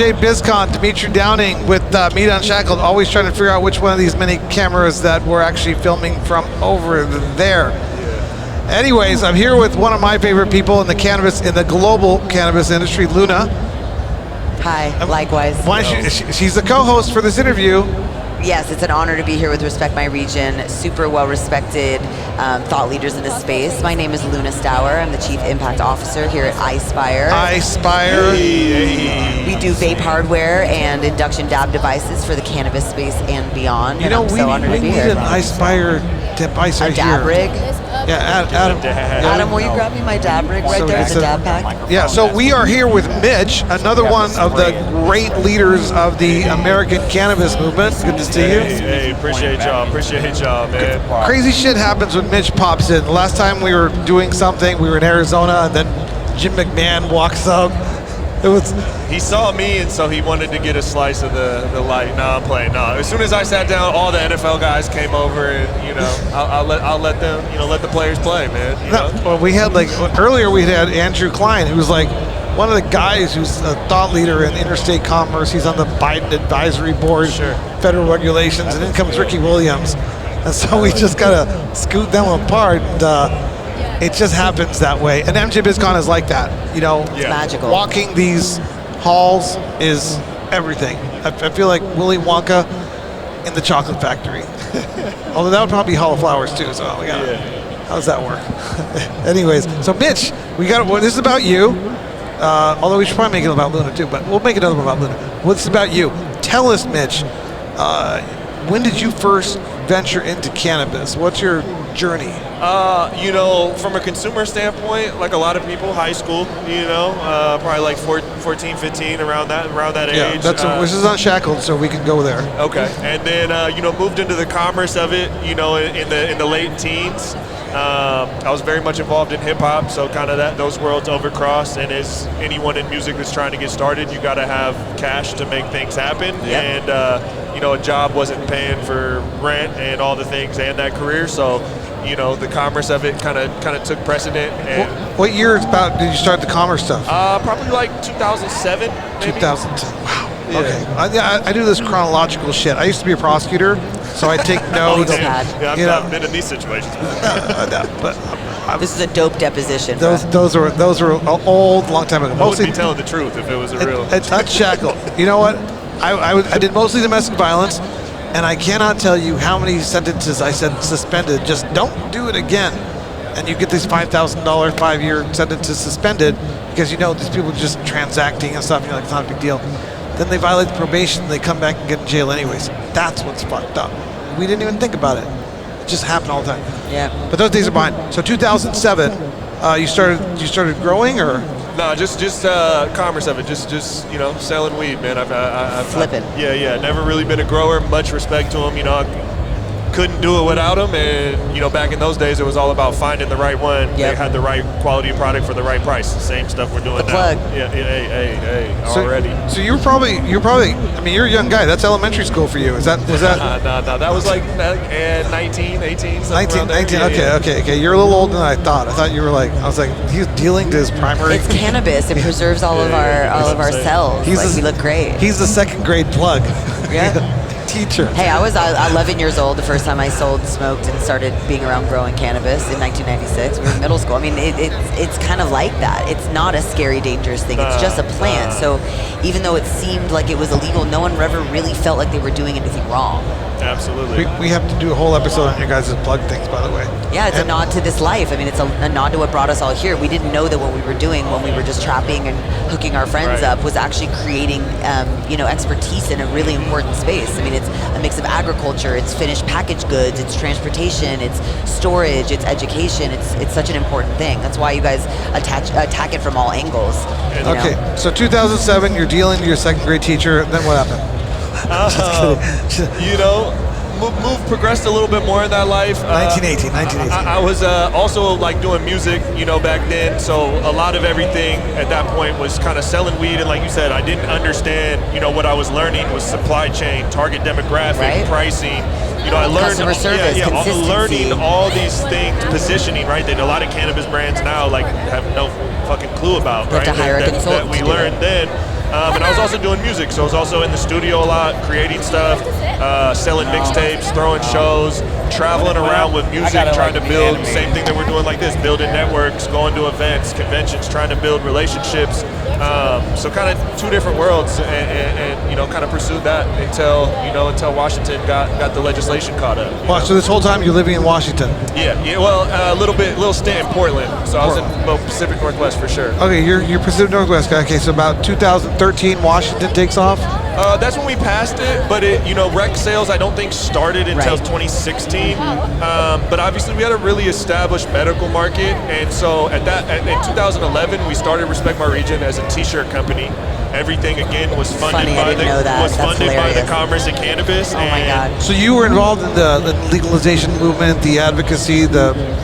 MJBizcon, Dimitri Downing with MITA Unshackled, always trying to figure out which one of these many cameras that we're actually filming from over there. Anyways, I'm here with one of my favorite people in the global cannabis industry, Luna. Hi, likewise. She's the co-host for this interview. Yes, it's an honor to be here with Respect My Region. Super well-respected thought leaders in this space. My name is Luna Stour. I'm the Chief Impact Officer here at iSpire. iSpire. We do vape hardware and induction dab devices for the cannabis space and beyond. You know, I'm so honored to be here. We need an iSpire device right here. A dab rig? Yeah, Adam, will you grab me my dab rig right there, the dab pack? Yeah, so we are here with Mitch, another one of the great leaders of the American cannabis movement. Good to see you. Hey, appreciate y'all, man. Crazy shit happens when Mitch pops in. Last time we were doing something, we were in Arizona, and then Jim McMahon walks up. He saw me, and so he wanted to get a slice of the light. No, I'm playing. No, as soon as I sat down, all the NFL guys came over, and I'll let them, let the players play, man. Well, we had earlier we had Andrew Klein, who was one of the guys who's a thought leader in interstate commerce. He's on the Biden advisory board, federal regulations, and then comes Ricky Williams, and so we just gotta scoot them apart. And, it just happens that way, and MJBizcon is like that. It's magical. Walking these halls is everything. I feel like Willy Wonka in the chocolate factory. Although that would probably be Hall of Flowers too. So how does that work? Anyways, so Mitch, this is about you. Although we should probably make it about Luna too, but we'll make another one about Luna. Well, this is about you. Tell us, Mitch, when did you first venture into cannabis? What's your journey? From a consumer standpoint, like a lot of people, high school, probably like 14, 15, around that age. Yeah, which is Unshackled, so we can go there. Okay, and then, moved into the commerce of it, in the late teens. I was very much involved in hip hop, so kind of those worlds overcrossed. And as anyone in music that's trying to get started, you got to have cash to make things happen. Yep. And a job wasn't paying for rent and all the things and that career. So, the commerce of it kind of took precedent. And what year did you start the commerce stuff? Probably like 2007. Maybe. 2010. Wow. Yeah. Okay. I do this chronological shit. I used to be a prosecutor, so I take notes. I've been in these situations. This is a dope deposition. Those were old, long time ago. I would be telling the truth if it was a real. It's Unshackled. You know what? I did mostly domestic violence, and I cannot tell you how many sentences I said suspended. Just don't do it again, and you get these $5,000 5-year sentences suspended because these people are just transacting and stuff. You're like, it's not a big deal. Then they violate the probation, they come back and get in jail anyways. That's what's fucked up. We didn't even think about it. It just happened all the time. Yeah. But those days are behind. So 2007, you started growing, or? No, just commerce of it. Just selling weed, man. I've flipping. Yeah. Never really been a grower. Much respect to him. I couldn't do it without him. And back in those days, it was all about finding the right one. Yep. They had the right quality of product for the right price. Same stuff we're doing the now. Plug. Yeah. Hey, already. So you're probably. I mean, you're a young guy. That's elementary school for you. Was that? No. That was like 19, 18. 19. Yeah, Okay. You're a little older than I thought. I thought you were I was like, he's dealing to his primary. It's cannabis. It preserves all of our cells. We look great. He's the second grade plug. Yeah. Teacher. Hey, I was 11 years old the first time I sold, smoked, and started being around growing cannabis in 1996. We were in middle school. I mean, it's kind of like that. It's not a scary, dangerous thing. It's just a plant. So even though it seemed like it was illegal, no one ever really felt like they were doing anything wrong. Absolutely. We have to do a whole episode on your guys' plug things, by the way. Yeah, it's a nod to this life. I mean, it's a nod to what brought us all here. We didn't know that what we were doing when we were just trapping and hooking our friends up was actually creating, expertise in a really important space. I mean, it's a mix of agriculture, it's finished packaged goods, it's transportation, it's storage, it's education. It's such an important thing. That's why you guys attack it from all angles. Okay, so 2007, you're dealing to your second grade teacher. Then what happened? Progressed a little bit more in that life. 1918. I was also doing music, back then. So a lot of everything at that point was kind of selling weed. And like you said, I didn't understand, what I was learning was supply chain, target demographic, pricing. I learned customer service, learning all these things, positioning, right? That a lot of cannabis brands now have no fucking clue about, right? To hire a consultant. That we learned then. And I was also doing music, so I was also in the studio a lot, creating stuff, selling mixtapes, throwing shows, traveling around with music, trying to build, same thing that we're doing like this, building networks, going to events, conventions, trying to build relationships. So kind of two different worlds, and you know, kind of pursued that until Washington got the legislation caught up. Wow, so this whole time you're living in Washington? Yeah. Well, a little stint in Portland. So I was in the Pacific Northwest for sure. Okay, you're Pacific Northwest guy. Okay, so about 2013, Washington takes off. That's when we passed it, but rec sales I don't think started until 2016. But obviously we had a really established medical market, and so in 2011 we started Respect My Region as a T-shirt company. Everything again was funded by the Commerce and Cannabis. Oh my God! So you were involved in the legalization movement, the advocacy,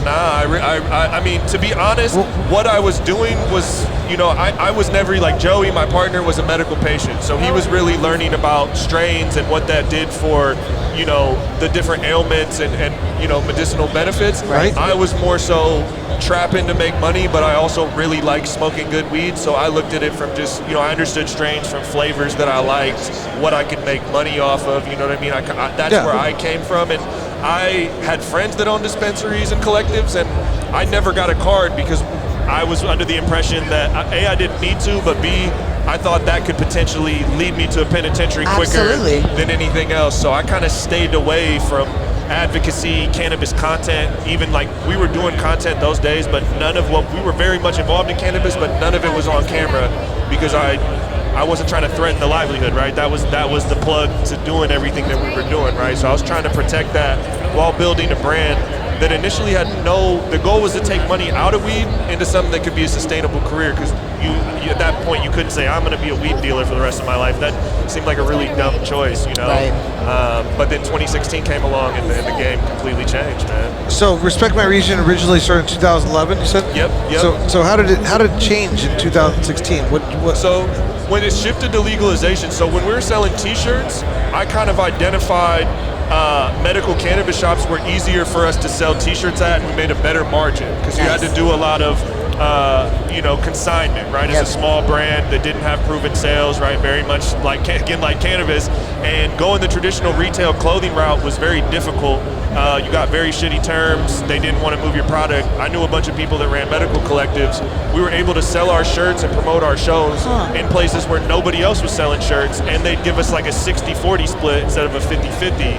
I mean, to be honest, what I was doing was, I was never like Joey, my partner, was a medical patient, so he was really learning about strains and what that did for, the different ailments and medicinal benefits. Right. I was more so trapping to make money, but I also really like smoking good weed, so I looked at it from just, I understood strains from flavors that I liked, what I could make money off of, you know what I mean? That's where I came from, and I had friends that owned dispensaries and collectives, and I never got a card because I was under the impression that A, I didn't need to, but B, I thought that could potentially lead me to a penitentiary quicker than anything else, so I kind of stayed away from advocacy, cannabis content, even like we were doing content those days, but we were very much involved in cannabis, but none of it was on camera because I wasn't trying to threaten the livelihood, right? That was the plug to doing everything that we were doing, right? So I was trying to protect that while building a brand that initially the goal was to take money out of weed into something that could be a sustainable career, because at that point you couldn't say, I'm going to be a weed dealer for the rest of my life. That seemed like a really dumb choice, Right. But then 2016 came along and the game completely changed, man. So Respect My Region originally started in 2011, you said? Yep. So how did it change in 2016? What? So when it shifted to legalization, so when we were selling T-shirts, I kind of identified medical cannabis shops were easier for us to sell T-shirts at, and we made a better margin because you had to do a lot of consignment, right? It's a small brand that didn't have proven sales, right? Very much like cannabis, and going the traditional retail clothing route was very difficult. You got very shitty terms. They didn't want to move your product. I knew a bunch of people that ran medical collectives. We were able to sell our shirts and promote our shows in places where nobody else was selling shirts, and they'd give us like a 60-40 split instead of a 50-50.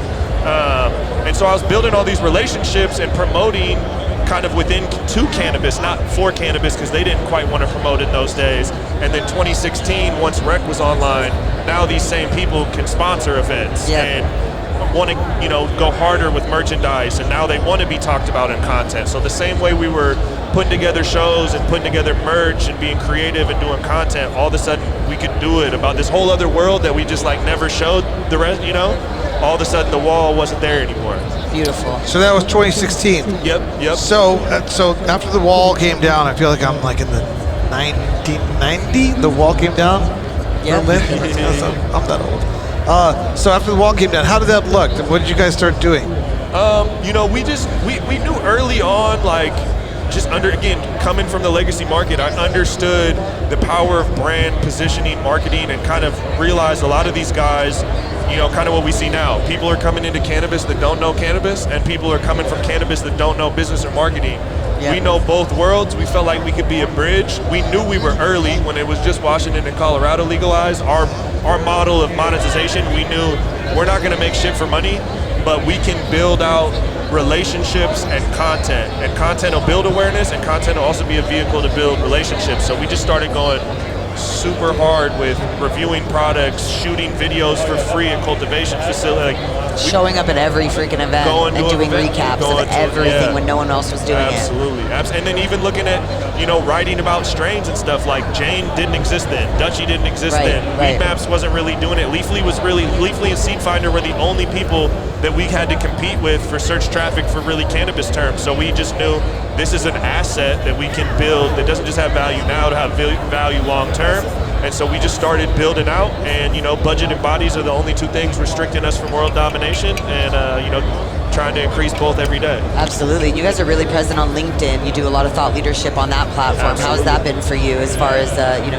And so I was building all these relationships and promoting kind of to cannabis, not for cannabis, because they didn't quite want to promote it those days. And then 2016, once Rec was online, now these same people can sponsor events and want to, go harder with merchandise, and now they want to be talked about in content. So the same way we were putting together shows and putting together merch and being creative and doing content, all of a sudden we could do it about this whole other world that we just like never showed the rest, all of a sudden the wall wasn't there anymore. Beautiful. So that was 2016. Yep. So after the wall came down, I feel like I'm like in the 1990. The wall came down. Yeah. I'm that old. So after the wall came down, how did that look? What did you guys start doing? We knew early on, like, coming from the legacy market, I understood the power of brand positioning, marketing, and kind of realized a lot of these guys, kind of what we see now. People are coming into cannabis that don't know cannabis, and people are coming from cannabis that don't know business or marketing. Yeah. We know both worlds. We felt like we could be a bridge. We knew we were early when it was just Washington and Colorado legalized. Our model of monetization, we knew we're not going to make shit for money, but we can build out relationships and content will build awareness, and content will also be a vehicle to build relationships. So we just started going super hard with reviewing products, shooting videos for free at cultivation facility, showing up at every freaking event and doing recaps of everything when no one else was doing Absolutely. And then even looking at, writing about strains and stuff, like Jane didn't exist then, Dutchie didn't exist then, Weed Maps wasn't really doing it, Leafly and Seed Finder were the only people that we had to compete with for search traffic for really cannabis terms. So we just knew this is an asset that we can build that doesn't just have value now, to have value long term. And so we just started building out, and budget and bodies are the only two things restricting us from world domination, and trying to increase both every day. Absolutely. You guys are really present on LinkedIn. You do a lot of thought leadership on that platform. Absolutely. How has that been for you as far as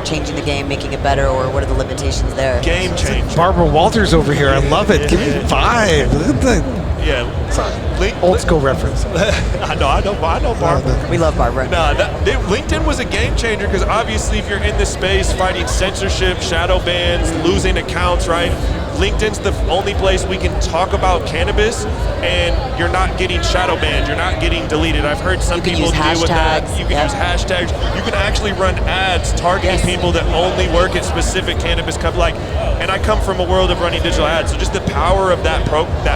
changing the game, making it better, or what are the limitations there? Game changer. Barbara Walters over here. I love it. Give me 5. Look at the old school reference. I know Barbara. We love Barbara. No, LinkedIn was a game changer because obviously if you're in this space fighting censorship, shadow bans, losing accounts, right? LinkedIn's the only place we can talk about cannabis and you're not getting shadow banned, you're not getting deleted. I've heard some people deal with that. You can use hashtags. You can actually run ads targeting people that only work at specific cannabis companies. And I come from a world of running digital ads, so just the power of that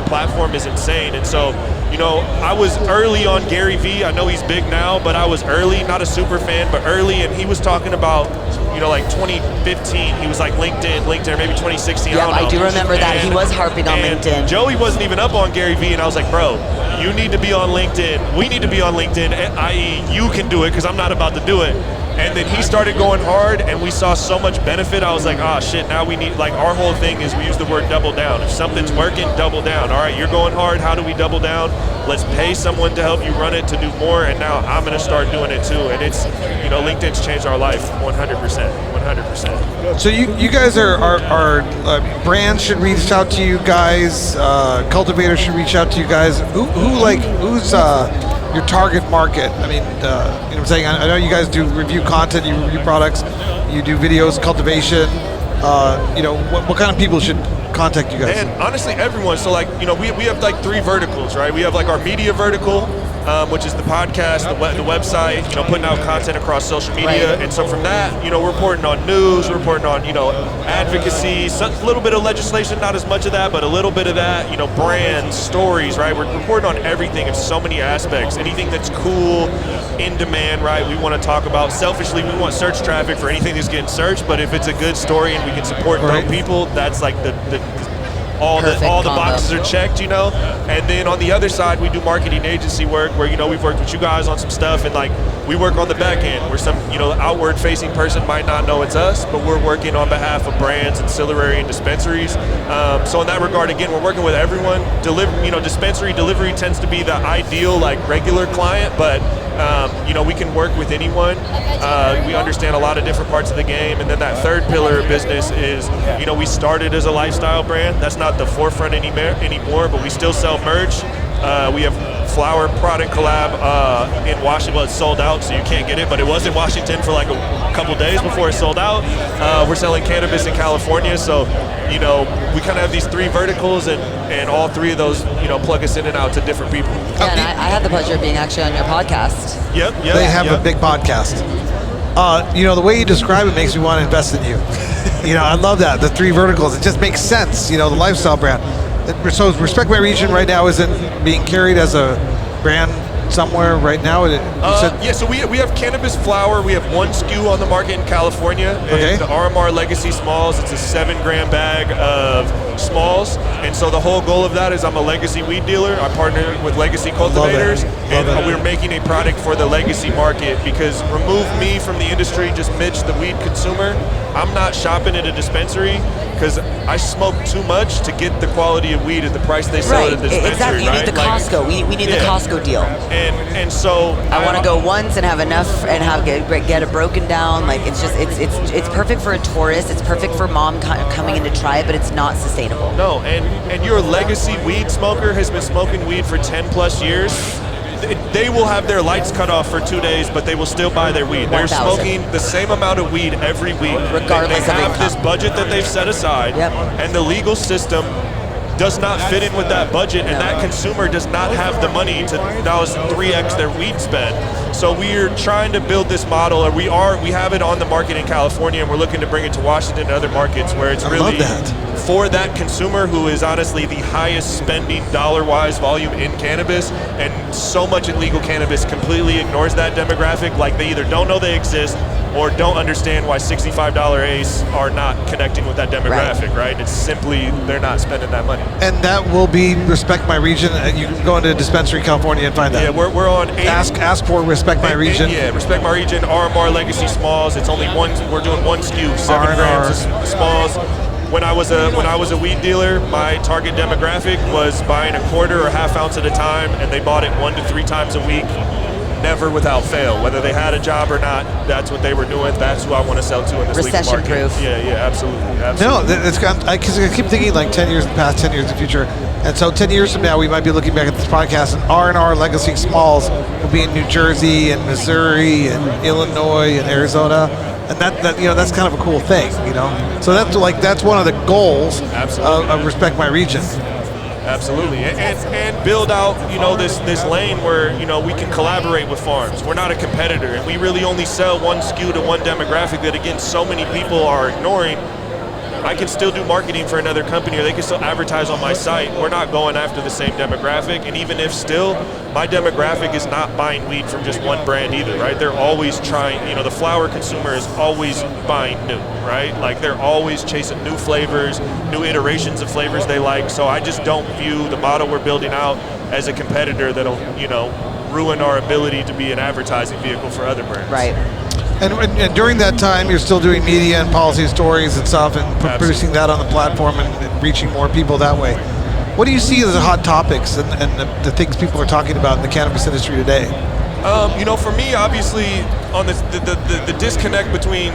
platform is insane. And so, I was early on Gary Vee. I know he's big now, but I was early, not a super fan, but early, and he was talking about, 2015, he was like LinkedIn, maybe 2016, Yeah, I don't know. I do remember that. He was harping on LinkedIn. Joey wasn't even up on Gary Vee, and I was like, bro, you need to be on LinkedIn. We need to be on LinkedIn, i.e. you can do it, because I'm not about to do it. And then he started going hard, and we saw so much benefit. I was like, shit, now we need, our whole thing is we use the word double down. If something's working, double down. All right, you're going hard. How do we double down? Let's pay someone to help you run it to do more, and now I'm going to start doing it too. And it's, LinkedIn's changed our life 100%. So you guys are brands should reach out to you guys, cultivators should reach out to you guys. Who's your target market? I mean, you know what I'm saying? I know you guys do review content, you review products, you do videos, cultivation. What kind of people should contact you guys? And honestly, everyone. So we have 3 verticals, right? We have our media vertical, which is the podcast, the website, putting out content across social media. Right. And so from that, we're reporting on news, we're reporting on, advocacy, a little bit of legislation, not as much of that, but a little bit of that, brands, stories, right? We're reporting on everything in so many aspects. Anything that's cool, in demand, right? We want to talk about, selfishly, we want search traffic for anything that's getting searched, but if it's a good story and we can support dope people, that's all the boxes are checked, And then on the other side, we do marketing agency work where, we've worked with you guys on some stuff, and we work on the back end where some, outward facing person might not know it's us, but we're working on behalf of brands, ancillary, and dispensaries. So in that regard, again, we're working with everyone. Dispensary delivery tends to be the ideal, regular client, but we can work with anyone. We understand a lot of different parts of the game. And then that third pillar of business is, we started as a lifestyle brand. That's not the forefront anymore, but we still sell merch. We have flower product collab in Washington. Well, it's sold out, so you can't get it, but it was in Washington for a couple days before it sold out. We're selling cannabis in California, so we kind of have these 3 verticals, and all 3 of those plug us in and out to different people. Yeah, and I had the pleasure of being actually on your podcast. Yep. They have a big podcast. The way you describe it makes me want to invest in you. I love that, the 3 verticals. It just makes sense, the lifestyle brand. So Respect My Region right now isn't being carried as a brand somewhere right now? So we have cannabis flower. We have 1 SKU on the market in California. Okay. It's the RMR Legacy Smalls. It's a 7-gram bag of smalls. And so the whole goal of that is I'm a legacy weed dealer. I partner with legacy cultivators. We're making a product for the legacy market, because remove me from the industry, just Mitch, the weed consumer. I'm not shopping at a dispensary because I smoke too much to get the quality of weed at the price they sell it at the dispensary. Exactly. You need the Costco. We need the Costco deal. And so I want to go once and have enough and get it broken down. It's perfect for a tourist. It's perfect for mom coming in to try it, but it's not sustainable. No, and your legacy weed smoker has been smoking weed for 10 plus years. They will have their lights cut off for 2 days, but they will still buy their weed. They're smoking the same amount of weed every week. Regardless they have of this budget that they've set aside, and the legal system does not fit in with that budget, and that consumer does not have the money to now 3x their weed spend. So we're trying to build this model, or we have it on the market in California, and we're looking to bring it to Washington and other markets where it's really for that consumer who is honestly the highest spending dollar-wise volume in cannabis, and so much in legal cannabis completely ignores that demographic. Like, they either don't know they exist or don't understand why $65 Ace are not connecting with that demographic, right? It's simply they're not spending that money. And that will be Respect My Region. You can go into Dispensary California and find that. Yeah, we're on ask for Respect My Region. Yeah, Respect My Region, RMR Legacy Smalls. It's only one. We're doing 1 SKU, 7 grams of smalls. when I was a weed dealer, my target demographic was buying a quarter or half ounce at a time, and they bought it 1 to 3 times a week, never without fail. Whether they had a job or not, that's what they were doing. That's who I want to sell to in this legal market. Recession-proof. Yeah, absolutely. No, it's got, because I keep thinking like 10 years in the past, 10 years in the future. And so 10 years from now, we might be looking back at this podcast, and R&R Legacy Smalls will be in New Jersey and Missouri and Illinois and Arizona. And that that's kind of a cool thing, So that's one of the goals of Respect My Region. Absolutely, and build out, this lane where, we can collaborate with farms. We're not a competitor, and we really only sell one SKU to one demographic that, again, so many people are ignoring. I can still do marketing for another company, or they can still advertise on my site. We're not going after the same demographic, and even if still, my demographic is not buying weed from just one brand either, right? They're always trying, the flower consumer is always buying new, right? Like, they're always chasing new flavors, new iterations of flavors they like. So I just don't view the model we're building out as a competitor that'll, ruin our ability to be an advertising vehicle for other brands. Right. And during that time, you're still doing media and policy stories and stuff, and producing that on the platform and reaching more people that way. What do you see as the hot topics and the things people are talking about in the cannabis industry today? For me, obviously, on the disconnect between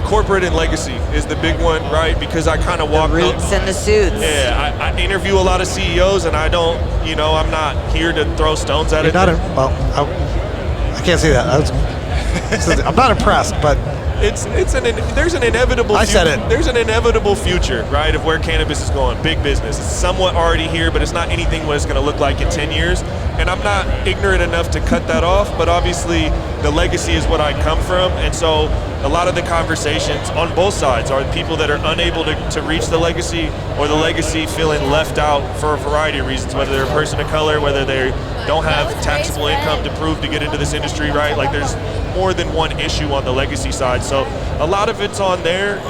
corporate and legacy is the big one, right? Because I kind of walk the roots and the suits. Yeah, I interview a lot of CEOs, and I don't, I'm not here to throw stones at it. I can't say that. I'm not impressed, but there's an inevitable. I said it. There's an inevitable future, right, of where cannabis is going. Big business. It's somewhat already here, but it's not anything what it's going to look like in 10 years. And I'm not ignorant enough to cut that off. But obviously, the legacy is what I come from, and so a lot of the conversations on both sides are people that are unable to reach the legacy, or the legacy feeling left out for a variety of reasons, whether they're a person of color, whether they don't have taxable income to prove to get into this industry, right? Like, there's more than one issue on the legacy side. So a lot of it's on there,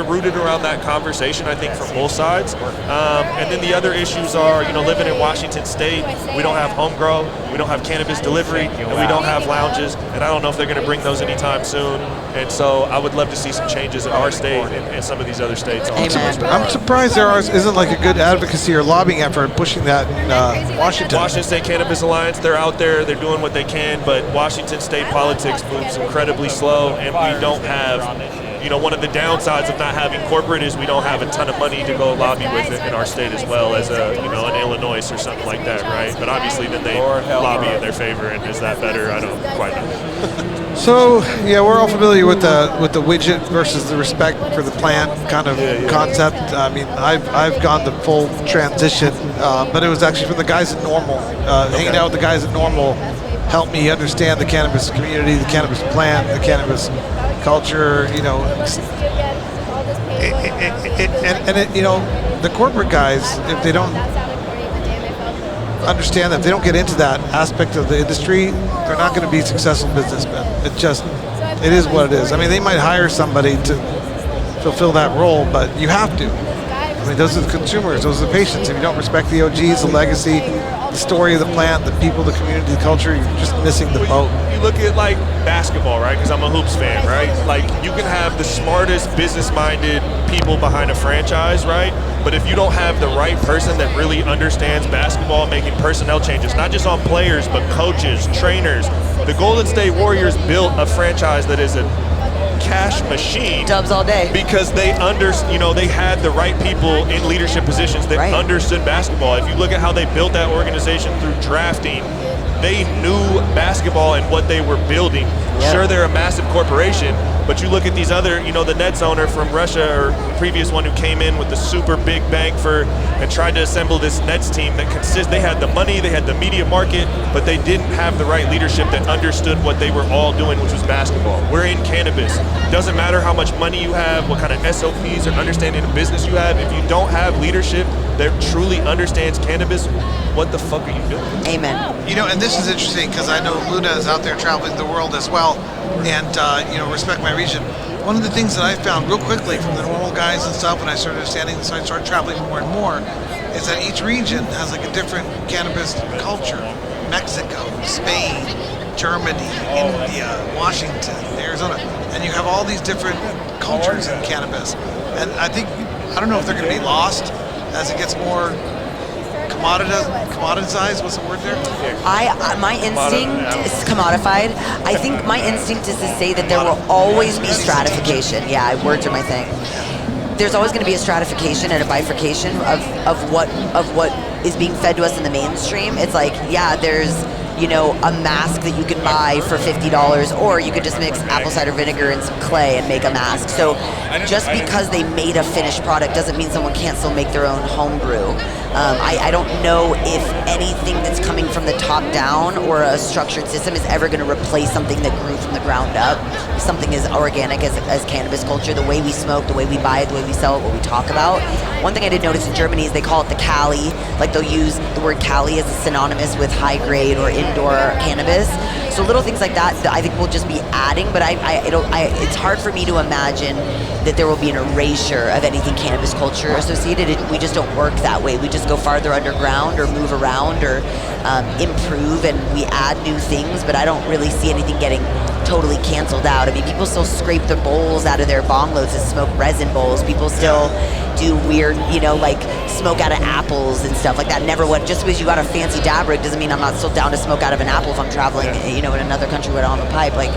rooted around that conversation, I think, from both sides. And then the other issues are, living in Washington State, we don't have home grow, we don't have cannabis delivery, and we don't have lounges, and I don't know if they're going to bring those anytime soon. And so I would love to see some changes in our state and some of these other states. I'm surprised there isn't like a good advocacy or lobbying effort pushing that in Washington. Washington State Cannabis Alliance, they're out there, they're doing what they can, but Washington State politics moves incredibly slow, and we don't have, one of the downsides of not having corporate is we don't have a ton of money to go lobby with it in our state as well as an Illinois or something like that, right? But obviously then they lobby in their favor, and is that better? I don't quite know. So yeah, we're all familiar with the widget versus the respect for the plant kind of concept. I mean, I've gone the full transition, but it was actually from the guys at Normal. Hanging out with the guys at Normal helped me understand the cannabis community, the cannabis plant, the cannabis culture. The corporate guys, if they don't understand that, if they don't get into that aspect of the industry, they're not going to be successful businessmen. It is what it is. I mean, they might hire somebody to fulfill that role, but you have to. I mean, those are the consumers, those are the patients. If you don't respect the OGs, the legacy, the story of the plant, the people, the community, the culture, you're just missing the boat. You look at like basketball, right? Because I'm a hoops fan, right? Like, you can have the smartest, business-minded people behind a franchise, right? But if you don't have the right person that really understands basketball, making personnel changes, not just on players, but coaches, trainers. The Golden State Warriors built a franchise that is a cash machine. Dubs all day. Because they they had the right people in leadership positions that understood basketball. If you look at how they built that organization through drafting, they knew basketball and what they were building. Yep. Sure, they're a massive corporation, but you look at these other, the Nets owner from Russia, or previous one who came in with the super big bank and tried to assemble this Nets team that they had the money, they had the media market, but they didn't have the right leadership that understood what they were all doing, which was basketball. We're in cannabis. Doesn't matter how much money you have, what kind of SOPs or understanding of business you have, if you don't have leadership that truly understands cannabis, what the fuck are you doing? Amen. And this is interesting because I know Luna is out there traveling the world as well, and Respect My Region. One of the things that I found real quickly from the Normal guys and stuff when I started understanding this, I started traveling more and more, is that each region has like a different cannabis culture. Mexico, Spain, Germany, India, Washington, Arizona, and you have all these different cultures in cannabis. And I think I don't know if they're going to be lost as it gets more commoditized. What's the word there? My instinct is commodified. I think my instinct is to say that there will always be stratification. Yeah, words are my thing. There's always going to be a stratification and a bifurcation of what is being fed to us in the mainstream. It's like, yeah, there's a mask that you can buy for $50, or you could just mix apple cider vinegar and some clay and make a mask. So just because they made a finished product doesn't mean someone can't still make their own home brew. I don't know if anything that's coming from the top down or a structured system is ever going to replace something that grew from the ground up. Something as organic as cannabis culture, the way we smoke, the way we buy it, the way we sell it, what we talk about. One thing I did notice in Germany is they call it the Cali. Like they'll use the word Cali as synonymous with high grade or indoor cannabis. So little things like that I think we'll just be adding, but it's hard for me to imagine that there will be an erasure of anything cannabis culture associated. We just don't work that way. We just go farther underground or move around or improve, and we add new things, but I don't really see anything getting totally canceled out. I mean, people still scrape the bowls out of their bong loads and smoke resin bowls. People still do weird, like smoke out of apples and stuff like that. Never would. Just because you got a fancy dab rig doesn't mean I'm not still down to smoke out of an apple if I'm traveling, in another country with on the pipe. Like,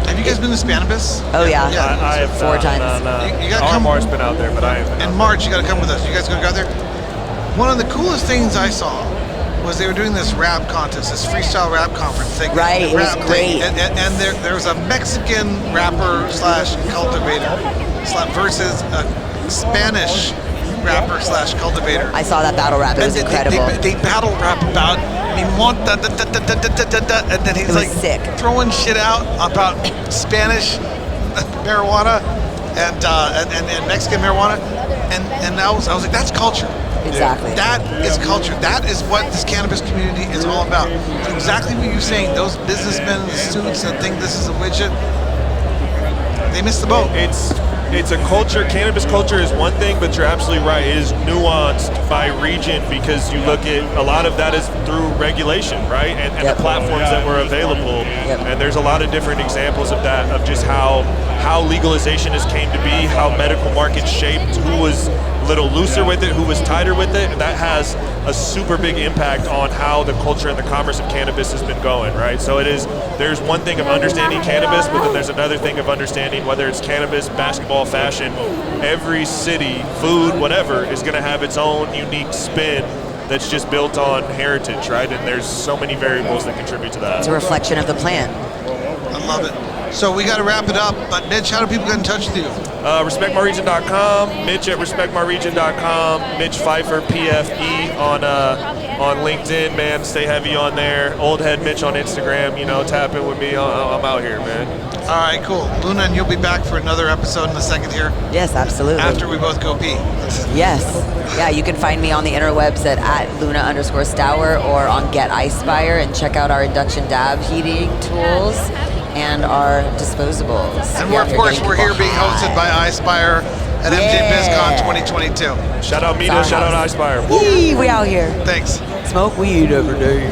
have you guys been to Spannabis? Oh yeah, I have 4 times. You gotta come. Mar's been out there, but I haven't. In March, you gotta come with us. You guys gonna go there? One of the coolest things I saw was they were doing this rap contest, this freestyle rap conference thing. Right, it was great. And there was a Mexican rapper slash cultivator versus a Spanish rapper slash cultivator. I saw that battle rap. It was incredible. They battle rap about and then he's like sick. Throwing shit out about Spanish marijuana and Mexican marijuana, and I was like, that's culture. Exactly. That is culture. That is what this cannabis community is all about. It's exactly what you're saying. Those businessmen in suits that think this is a widget, they missed the boat. It's a culture. Cannabis culture is one thing, but you're absolutely right. It is nuanced by region because you look at a lot of that is through regulation, right? And the platforms that were available. And there's a lot of different examples of that, of just how legalization has came to be, how medical markets shaped, who was a little looser with it, who was tighter with it, and that has a super big impact on how the culture and the commerce of cannabis has been going, right? So there's one thing of understanding cannabis, but then there's another thing of understanding whether it's cannabis, basketball, fashion. Every city, food, whatever, is going to have its own unique spin that's just built on heritage, right? And there's so many variables that contribute to that. It's a reflection of the plant. I love it. So we got to wrap it up, but Mitch, how do people get in touch with you? RespectMyRegion.com, Mitch at RespectMyRegion.com, Mitch Pfeifer, PFE on LinkedIn, man. Stay heavy on there. Old Head Mitch on Instagram, tap in with me. I'm out here, man. All right, cool. Luna, and you'll be back for another episode in a second here. Yes, absolutely. After we both go pee. Yes. Yeah, you can find me on the interwebs at Luna_Stour or on Get Icefire, and check out our induction dab heating tools and our disposables. And we're here being hosted by iSpire at MJBizCon 2022. Shout out MITA, shout out iSpire. We out here. Thanks. Smoke weed every day.